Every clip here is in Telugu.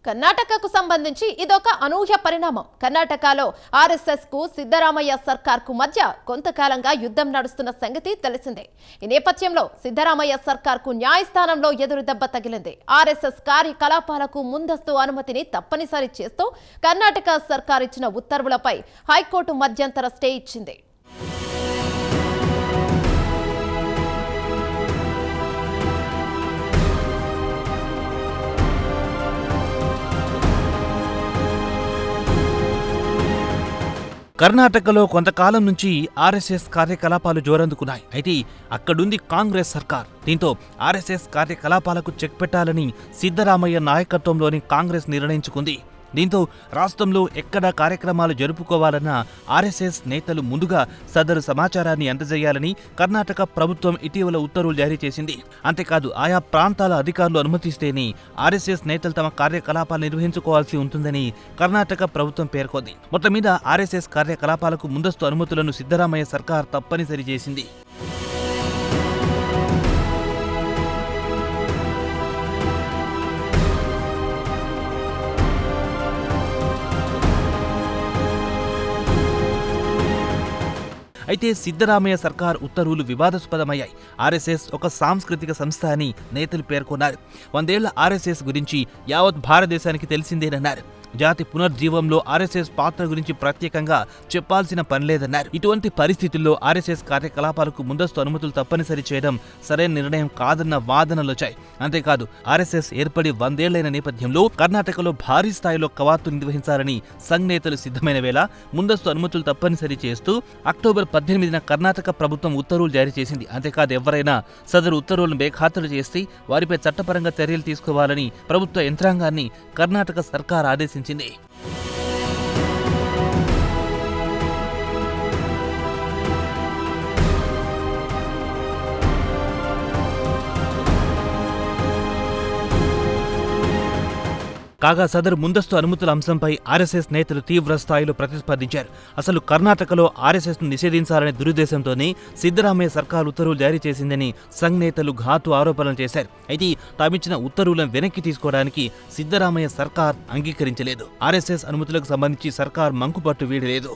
కర్ణాటకకు సంబంధించి ఇదొక అనూహ్య పరిణామం. కర్ణాటకలో ఆర్ఎస్ఎస్ కు సిద్ధరామయ్య సర్కార్ కు మధ్య కొంతకాలంగా యుద్ధం నడుస్తున్న సంగతి తెలిసిందే. ఈ నేపథ్యంలో సిద్ధరామయ్య సర్కార్ కు న్యాయస్థానంలో ఎదురు దెబ్బ తగిలింది. ఆర్ఎస్ఎస్ కార్యకలాపాలకు ముందస్తు అనుమతిని తప్పనిసరి చేస్తూ కర్ణాటక సర్కార్ ఇచ్చిన ఉత్తర్వులపై హైకోర్టు మధ్యంతర స్టే ఇచ్చింది. కర్ణాటకలో కొంతకాలం నుంచి ఆర్ఎస్ఎస్ కార్యకలాపాలు జోరందుకున్నాయి. అయితే అక్కడుంది కాంగ్రెస్ సర్కార్. దీంతో ఆర్ఎస్ఎస్ కార్యకలాపాలకు చెక్ పెట్టాలని సిద్ధరామయ్య నాయకత్వంలోని కాంగ్రెస్ నిర్ణయించుకుంది. దీంతో రాష్ట్రంలో ఎక్కడ కార్యక్రమాలు జరుపుకోవాలన్నా ఆర్ఎస్ఎస్ నేతలు ముందుగా సదరు సమాచారాన్ని అందజేయాలని కర్ణాటక ప్రభుత్వం ఇటీవల ఉత్తర్వులు జారీ చేసింది. అంతేకాదు ఆయా ప్రాంతాల అధికారులు అనుమతిస్తేనే ఆర్ఎస్ఎస్ నేతలు తమ కార్యకలాపాలు నిర్వహించుకోవాల్సి ఉంటుందని కర్ణాటక ప్రభుత్వం పేర్కొంది. మొత్తం మీద ఆర్ఎస్ఎస్ కార్యకలాపాలకు ముందస్తు అనుమతులను సిద్ధరామయ్య సర్కార్ తప్పనిసరి చేసింది. అయితే సిద్ధరామయ్య సర్కార్ ఉత్తర్వులు వివాదాస్పదమయ్యాయి. ఆర్ఎస్ఎస్ ఒక సాంస్కృతిక సంస్థ అని నేతలు పేర్కొన్నారు. 100 ఏళ్ల ఆర్ఎస్ఎస్ గురించి యావత్ భారతదేశానికి తెలిసిందేనన్నారు. జాతి పునర్జీవంలో ఆర్ఎస్ఎస్ పాత్ర గురించి ప్రత్యేకంగా చెప్పాల్సిన పనిలేదన్నారు. ఇటువంటి పరిస్థితుల్లో ఆర్ఎస్ఎస్ కార్యకలాపాలకు ముందస్తు అనుమతులు తప్పనిసరి చేయడం సరైన నిర్ణయం కాదన్న వాదనలొచ్చాయి. అంతేకాదు ఆర్ఎస్ఎస్ ఏర్పడి 100 ఏళ్లైన నేపథ్యంలో కర్ణాటకలో భారీ స్థాయిలో కవాతు నిర్వహించాలని సంఘ్ నేతలు సిద్ధమైన వేళ ముందస్తు అనుమతులు తప్పనిసరి చేస్తూ అక్టోబర్ 18న కర్ణాటక ప్రభుత్వం ఉత్తర్వులు జారీ చేసింది. అంతేకాదు ఎవరైనా సదరు ఉత్తర్వులను బేఖాతరు చేసి వారిపై చట్టపరంగా చర్యలు తీసుకోవాలని ప్రభుత్వ యంత్రాంగాన్ని కర్ణాటక సర్కార్ ఆదేశించింది. కాగా సదరు ముందస్తు అనుమతుల అంశంపై ఆర్ఎస్ఎస్ నేతలు తీవ్ర స్థాయిలో ప్రతిస్పందించారు. అసలు కర్ణాటకలో ఆర్ఎస్ఎస్ ను నిషేధించాలనే దురుద్దేశంతోనే సిద్ధరామయ్య సర్కార్ ఉత్తర్వులు జారీ చేసిందని సంఘ్ నేతలు ఘాతు ఆరోపణలు చేశారు. అయితే తామిచ్చిన ఉత్తర్వులను వెనక్కి తీసుకోవడానికి సిద్ధరామయ్య సర్కార్ అంగీకరించలేదు. ఆర్ఎస్ఎస్ అనుమతులకు సంబంధించి సర్కార్ మంకుపట్టు వీడలేదు.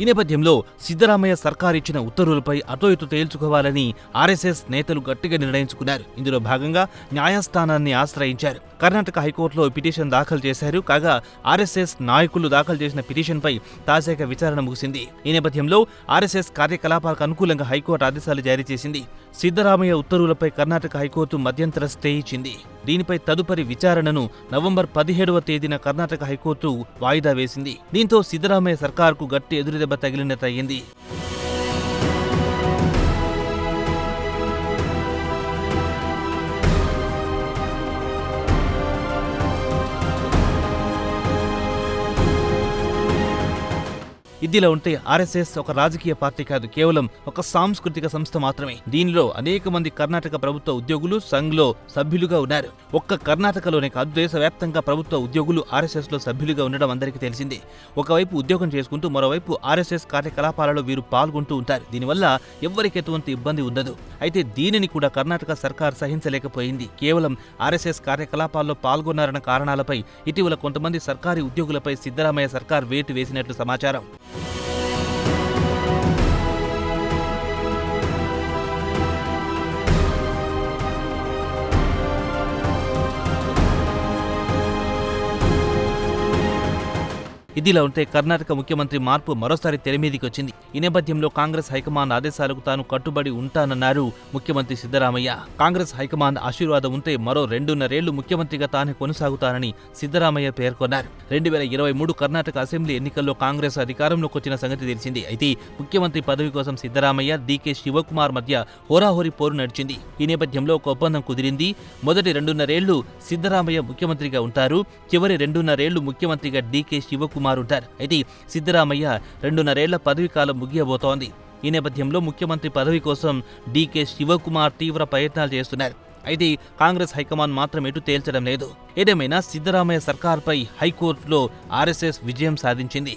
ఈ నేపథ్యంలో సిద్ధరామయ్య సర్కార్ ఇచ్చిన ఉత్తర్వులపై అటో ఇటు తేల్చుకోవాలని ఆర్ఎస్ఎస్ నేతలు గట్టిగా నిర్ణయించుకున్నారు. ఇందులో భాగంగా న్యాయస్థానాన్ని ఆశ్రయించారు. కర్ణాటక హైకోర్టులో పిటిషన్ దాఖలు చేశారు. కాగా ఆర్ఎస్ఎస్ నాయకులు దాఖలు చేసిన పిటిషన్పై తాజాగా విచారణ ముగిసింది. ఈ నేపథ్యంలో ఆర్ఎస్ఎస్ కార్యకలాపాలకు అనుకూలంగా హైకోర్టు ఆదేశాలు జారీ చేసింది. సిద్ధరామయ్య ఉత్తర్వులపై కర్ణాటక హైకోర్టు మధ్యంతర స్టే ఇచ్చింది. దీనిపై తదుపరి విచారణను నవంబర్ 17వ తేదీన కర్ణాటక హైకోర్టు వాయిదా వేసింది. దీంతో సిద్ధరామయ్య సర్కార్కు గట్టి ఎదురుదెబ్బ తగిలినట్టయింది. ఇదిలా ఉంటే ఆర్ఎస్ఎస్ ఒక రాజకీయ పార్టీ కాదు, కేవలం ఒక సాంస్కృతిక సంస్థ మాత్రమే. దీనిలో అనేక మంది కర్ణాటక ప్రభుత్వ ఉద్యోగులు సంఘ్లో సభ్యులుగా ఉన్నారు. ఒక్క కర్ణాటకలోనే కాదు, దేశవ్యాప్తంగా ప్రభుత్వ ఉద్యోగులు ఆర్ఎస్ఎస్ లో సభ్యులుగా ఉండడం అందరికీ తెలిసిందే. ఒకవైపు ఉద్యోగం చేసుకుంటూ మరోవైపు ఆర్ఎస్ఎస్ కార్యకలాపాలలో వీరు పాల్గొంటూ ఉంటారు. దీనివల్ల ఎవ్వరికి ఎటువంటి ఇబ్బంది ఉండదు. అయితే దీనిని కూడా కర్ణాటక సర్కార్ సహించలేకపోయింది. కేవలం ఆర్ఎస్ఎస్ కార్యకలాపాల్లో పాల్గొన్నారన్న కారణాలపై ఇటీవల కొంతమంది సర్కారీ ఉద్యోగులపై సిద్ధరామయ్య సర్కార్ వేటు వేసినట్లు సమాచారం. ఇదిలా ఉంటే కర్ణాటక ముఖ్యమంత్రి మార్పు మరోసారి తెరమీదికి వచ్చింది. ఈ నేపథ్యంలో కాంగ్రెస్ హైకమాండ్ ఆదేశాలకు తాను కట్టుబడి ఉంటానన్నారు ముఖ్యమంత్రి సిద్ధరామయ్య. కాంగ్రెస్ హైకమాండ్ ఆశీర్వాదం ఉంటే మరో 2.5 ఏళ్లు ముఖ్యమంత్రిగా తానే కొనసాగుతానని సిద్ధరామయ్య పేర్కొన్నారు. 2023 కర్ణాటక అసెంబ్లీ ఎన్నికల్లో కాంగ్రెస్ అధికారంలోకి వచ్చిన సంగతి తెలిసింది. అయితే ముఖ్యమంత్రి పదవి కోసం సిద్ధరామయ్య, డీకే శివకుమార్ మధ్య హోరాహోరీ పోరు నడిచింది. ఈ నేపథ్యంలో ఒక ఒప్పందం కుదిరింది. మొదటి 2.5 ఏళ్లు సిద్ధరామయ్య ముఖ్యమంత్రిగా ఉంటారు. చివరి 2.5 ఏళ్లు ముఖ్యమంత్రిగా డీకే శివకుమార్ ఉంటారు. అయితే సిద్ధరామయ్య 2.5 ఏళ్ల పదవి కాలం ముగియబోతోంది. ఈ నేపథ్యంలో ముఖ్యమంత్రి పదవి కోసం డీకే శివకుమార్ తీవ్ర ప్రయత్నాలు చేస్తున్నారు. అయితే కాంగ్రెస్ హైకమాండ్ మాత్రం ఎటు తేల్చడం లేదు. ఏదేమైనా సిద్ధరామయ్య సర్కార్పై హైకోర్టులో ఆర్ఎస్ఎస్ విజయం సాధించింది.